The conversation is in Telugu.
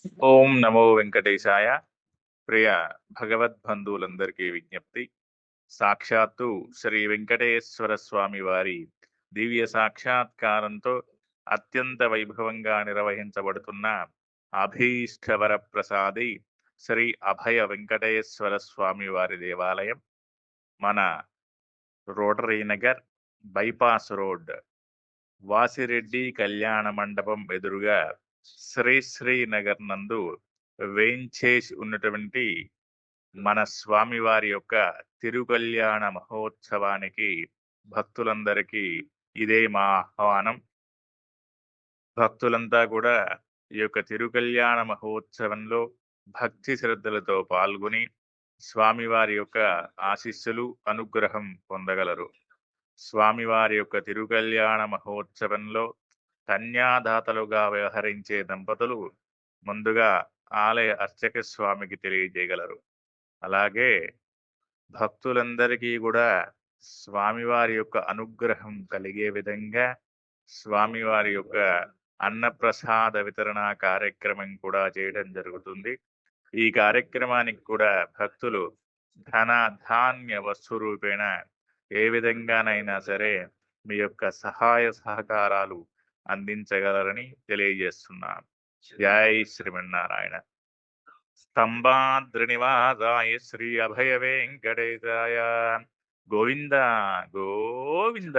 ఓం నమో వెంకటేశాయ. ప్రియ భగవద్బంధువులందరికీ విజ్ఞప్తి. సాక్షాత్తు శ్రీ వెంకటేశ్వర స్వామి వారి దివ్య సాక్షాత్కారంతో అత్యంత వైభవంగా నిర్వహించబడుతున్న అభీష్టవర ప్రసాది శ్రీ అభయ వెంకటేశ్వర స్వామి వారి దేవాలయం మన rotary Nagar bypass road Vasireddy కళ్యాణ మండపం ఎదురుగా శ్రీ నగర్ నందు వేంచేసి ఉన్నటువంటి మన స్వామివారి యొక్క తిరుకల్యాణ మహోత్సవానికి భక్తులందరికీ ఇదే మా ఆహ్వానం. భక్తులంతా కూడా ఈ యొక్క తిరుకల్యాణ మహోత్సవంలో భక్తి శ్రద్ధలతో పాల్గొని స్వామివారి యొక్క ఆశీస్సులు అనుగ్రహం పొందగలరు. స్వామివారి యొక్క తిరుకల్యాణ మహోత్సవంలో కన్యాదాతలుగా వ్యవహరించే దంపతులు ముందుగా ఆలయ అర్చక స్వామికి తెలియజేయగలరు. అలాగే భక్తులందరికీ కూడా స్వామివారి యొక్క అనుగ్రహం కలిగే విధంగా స్వామివారి యొక్క అన్నప్రసాద వితరణ కార్యక్రమం కూడా చేయడం జరుగుతుంది. ఈ కార్యక్రమానికి కూడా భక్తులు ధన ధాన్య వస్తు రూపేణ ఏ విధంగానైనా సరే మీ యొక్క సహాయ సహకారాలు అందించగలరని తెలియజేస్తున్నాను. జై శ్రీమన్నారాయణ. స్తంభాద్రినివాసాయ శ్రీ అభయ వెంకటేశాయ. గోవింద గోవింద.